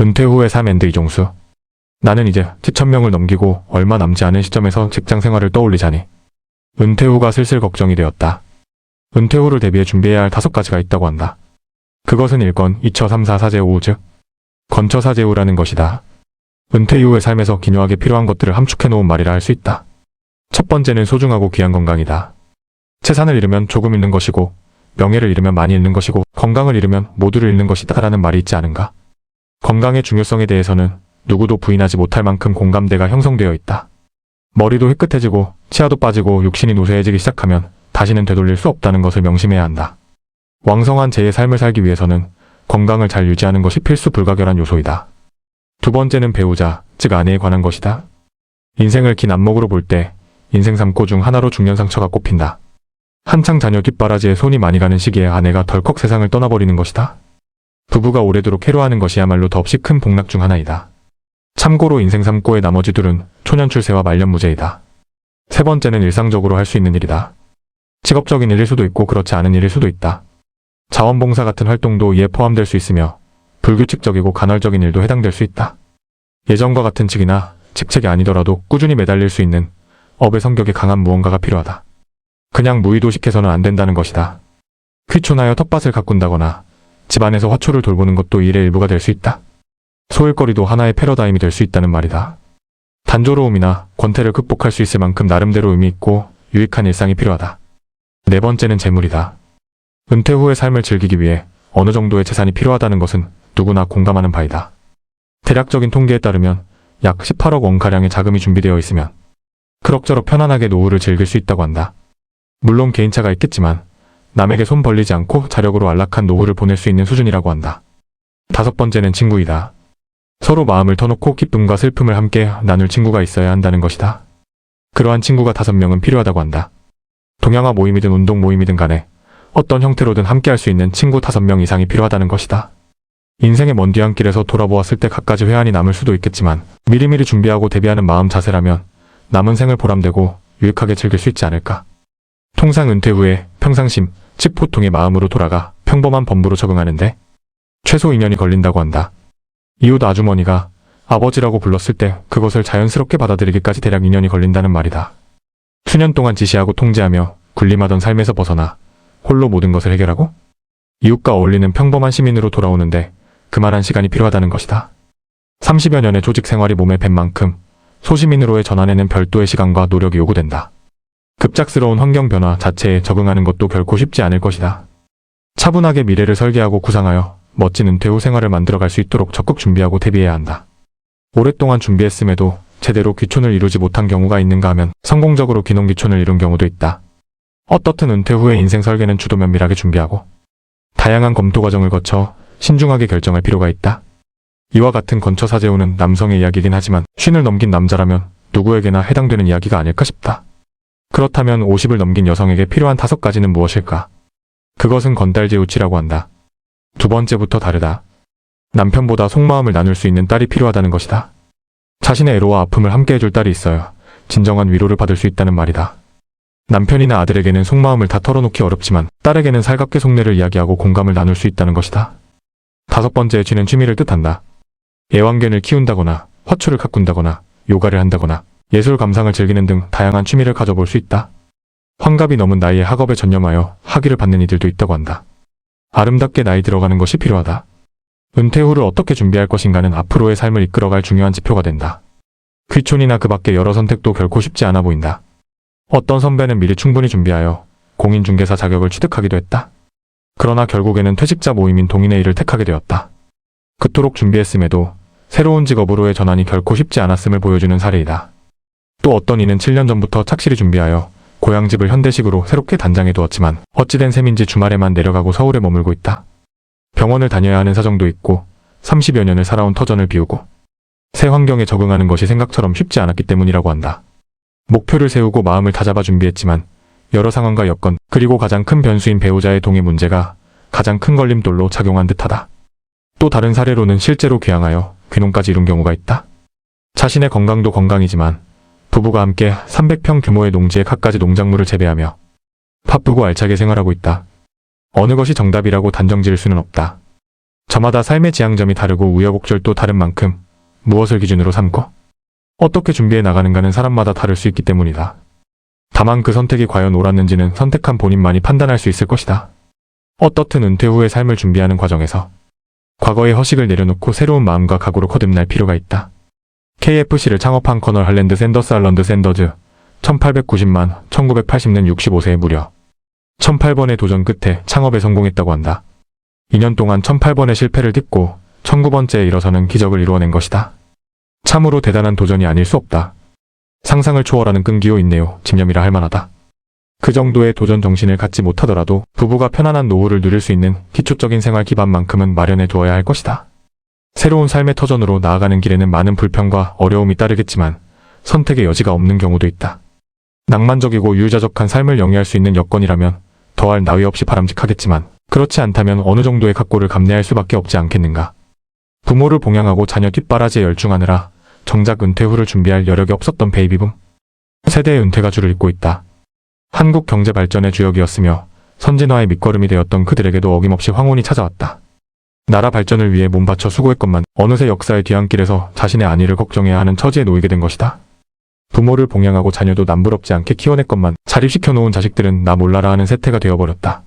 은퇴 후의 삶&, 이종수. 나는 이제 7,000명을 넘기고 얼마 남지 않은 시점에서 직장 생활을 떠올리자니 은퇴 후가 슬슬 걱정이 되었다. 은퇴 후를 대비해 준비해야 할 5가지가 있다고 한다. 그것은 1건 2처 3사 사제오, 즉 건처 사제오라는 것이다. 은퇴 이후의 삶에서 기묘하게 필요한 것들을 함축해 놓은 말이라 할 수 있다. 첫 번째는 소중하고 귀한 건강이다. 재산을 잃으면 조금 잃는 것이고, 명예를 잃으면 많이 잃는 것이고, 건강을 잃으면 모두를 잃는 것이다 라는 말이 있지 않은가? 건강의 중요성에 대해서는 누구도 부인하지 못할 만큼 공감대가 형성되어 있다. 머리도 희끗해지고 치아도 빠지고 육신이 노쇠해지기 시작하면 다시는 되돌릴 수 없다는 것을 명심해야 한다. 왕성한 제2의 삶을 살기 위해서는 건강을 잘 유지하는 것이 필수 불가결한 요소이다. 두 번째는 배우자, 즉 아내에 관한 것이다. 인생을 긴 안목으로 볼 때 인생 3고 중 하나로 중년 상처가 꼽힌다. 한창 자녀 뒷바라지에 손이 많이 가는 시기에 아내가 덜컥 세상을 떠나버리는 것이다. 부부가 오래도록 해로하는 것이야말로 더없이 큰 복락 중 하나이다. 참고로 인생 3고의 나머지 둘은 초년출세와 말년무죄이다. 세 번째는 일상적으로 할 수 있는 일이다. 직업적인 일일 수도 있고 그렇지 않은 일일 수도 있다. 자원봉사 같은 활동도 이에 포함될 수 있으며 불규칙적이고 간헐적인 일도 해당될 수 있다. 예전과 같은 직이나 직책이 아니더라도 꾸준히 매달릴 수 있는 업의 성격이 강한 무언가가 필요하다. 그냥 무의도식해서는 안 된다는 것이다. 퀴촌하여 텃밭을 가꾼다거나 집안에서 화초를 돌보는 것도 일의 일부가 될 수 있다. 소일거리도 하나의 패러다임이 될 수 있다는 말이다. 단조로움이나 권태를 극복할 수 있을 만큼 나름대로 의미 있고 유익한 일상이 필요하다. 네 번째는 재물이다. 은퇴 후의 삶을 즐기기 위해 어느 정도의 재산이 필요하다는 것은 누구나 공감하는 바이다. 대략적인 통계에 따르면 약 18억 원가량의 자금이 준비되어 있으면 그럭저럭 편안하게 노후를 즐길 수 있다고 한다. 물론 개인차가 있겠지만 남에게 손 벌리지 않고 자력으로 안락한 노후를 보낼 수 있는 수준이라고 한다. 다섯 번째는 친구이다. 서로 마음을 터놓고 기쁨과 슬픔을 함께 나눌 친구가 있어야 한다는 것이다. 그러한 친구가 5명은 필요하다고 한다. 동양화 모임이든 운동 모임이든 간에 어떤 형태로든 함께할 수 있는 친구 5명 이상이 필요하다는 것이다. 인생의 먼 뒤안길에서 돌아보았을 때 갖가지 회한이 남을 수도 있겠지만 미리미리 준비하고 대비하는 마음 자세라면 남은 생을 보람되고 유익하게 즐길 수 있지 않을까. 통상 은퇴 후에 평상심, 즉 보통의 마음으로 돌아가 평범한 범부로 적응하는데 최소 2년이 걸린다고 한다. 이웃 아주머니가 아버지라고 불렀을 때 그것을 자연스럽게 받아들이기까지 대략 2년이 걸린다는 말이다. 수년 동안 지시하고 통제하며 군림하던 삶에서 벗어나 홀로 모든 것을 해결하고 이웃과 어울리는 평범한 시민으로 돌아오는데 그만한 시간이 필요하다는 것이다. 30여 년의 조직 생활이 몸에 밴 만큼 소시민으로의 전환에는 별도의 시간과 노력이 요구된다. 급작스러운 환경 변화 자체에 적응하는 것도 결코 쉽지 않을 것이다. 차분하게 미래를 설계하고 구상하여 멋진 은퇴 후 생활을 만들어갈 수 있도록 적극 준비하고 대비해야 한다. 오랫동안 준비했음에도 제대로 귀촌을 이루지 못한 경우가 있는가 하면 성공적으로 귀농귀촌을 이룬 경우도 있다. 어떻든 은퇴 후의 인생 설계는 주도 면밀하게 준비하고 다양한 검토 과정을 거쳐 신중하게 결정할 필요가 있다. 이와 같은 건처사제오는 남성의 이야기이긴 하지만 50을 넘긴 남자라면 누구에게나 해당되는 이야기가 아닐까 싶다. 그렇다면 50을 넘긴 여성에게 필요한 5가지는 무엇일까? 그것은 건달제우치라고 한다. 두 번째부터 다르다. 남편보다 속마음을 나눌 수 있는 딸이 필요하다는 것이다. 자신의 애로와 아픔을 함께 해줄 딸이 있어야 진정한 위로를 받을 수 있다는 말이다. 남편이나 아들에게는 속마음을 다 털어놓기 어렵지만 딸에게는 살갑게 속내를 이야기하고 공감을 나눌 수 있다는 것이다. 다섯 번째 쥐는 취미를 뜻한다. 애완견을 키운다거나 화초를 가꾼다거나 요가를 한다거나 예술 감상을 즐기는 등 다양한 취미를 가져볼 수 있다. 환갑이 넘은 나이에 학업에 전념하여 학위를 받는 이들도 있다고 한다. 아름답게 나이 들어가는 것이 필요하다. 은퇴 후를 어떻게 준비할 것인가는 앞으로의 삶을 이끌어갈 중요한 지표가 된다. 귀촌이나 그 밖의 여러 선택도 결코 쉽지 않아 보인다. 어떤 선배는 미리 충분히 준비하여 공인중개사 자격을 취득하기도 했다. 그러나 결국에는 퇴직자 모임인 동인의 일을 택하게 되었다. 그토록 준비했음에도 새로운 직업으로의 전환이 결코 쉽지 않았음을 보여주는 사례이다. 또 어떤 이는 7년 전부터 착실히 준비하여 고향집을 현대식으로 새롭게 단장해 두었지만 어찌된 셈인지 주말에만 내려가고 서울에 머물고 있다. 병원을 다녀야 하는 사정도 있고 30여 년을 살아온 터전을 비우고 새 환경에 적응하는 것이 생각처럼 쉽지 않았기 때문이라고 한다. 목표를 세우고 마음을 다잡아 준비했지만 여러 상황과 여건 그리고 가장 큰 변수인 배우자의 동의 문제가 가장 큰 걸림돌로 작용한 듯하다. 또 다른 사례로는 실제로 귀향하여 귀농까지 이룬 경우가 있다. 자신의 건강도 건강이지만 부부가 함께 300평 규모의 농지에 갖가지 농작물을 재배하며 바쁘고 알차게 생활하고 있다. 어느 것이 정답이라고 단정 지을 수는 없다. 저마다 삶의 지향점이 다르고 우여곡절도 다른 만큼 무엇을 기준으로 삼고 어떻게 준비해 나가는가는 사람마다 다를 수 있기 때문이다. 다만 그 선택이 과연 옳았는지는 선택한 본인만이 판단할 수 있을 것이다. 어떻든 은퇴 후의 삶을 준비하는 과정에서 과거의 허식을 내려놓고 새로운 마음과 각오로 거듭날 필요가 있다. KFC를 창업한 커널 할랜드 샌더스 알런드 샌더즈 1890만 1980년 65세에 무려 1008번의 도전 끝에 창업에 성공했다고 한다. 2년 동안 1008번의 실패를 딛고 1009번째에 일어서는 기적을 이루어낸 것이다. 참으로 대단한 도전이 아닐 수 없다. 상상을 초월하는 끈기요 인내요 집념이라 할 만하다. 그 정도의 도전 정신을 갖지 못하더라도 부부가 편안한 노후를 누릴 수 있는 기초적인 생활 기반만큼은 마련해 두어야 할 것이다. 새로운 삶의 터전으로 나아가는 길에는 많은 불평과 어려움이 따르겠지만 선택의 여지가 없는 경우도 있다. 낭만적이고 유유자적한 삶을 영위할 수 있는 여건이라면 더할 나위 없이 바람직하겠지만 그렇지 않다면 어느 정도의 각오를 감내할 수밖에 없지 않겠는가. 부모를 봉양하고 자녀 뒷바라지에 열중하느라 정작 은퇴 후를 준비할 여력이 없었던 베이비붐 세대의 은퇴가 줄을 잇고 있다. 한국 경제 발전의 주역이었으며 선진화의 밑거름이 되었던 그들에게도 어김없이 황혼이 찾아왔다. 나라 발전을 위해 몸바쳐 수고했건만 어느새 역사의 뒤안길에서 자신의 안위를 걱정해야 하는 처지에 놓이게 된 것이다. 부모를 봉양하고 자녀도 남부럽지 않게 키워냈건만 자립시켜놓은 자식들은 나 몰라라 하는 세태가 되어버렸다.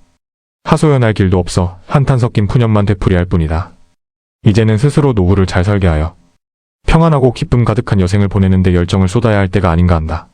하소연할 길도 없어 한탄 섞인 푸념만 되풀이할 뿐이다. 이제는 스스로 노후를 잘 설계하여 평안하고 기쁨 가득한 여생을 보내는데 열정을 쏟아야 할 때가 아닌가 한다.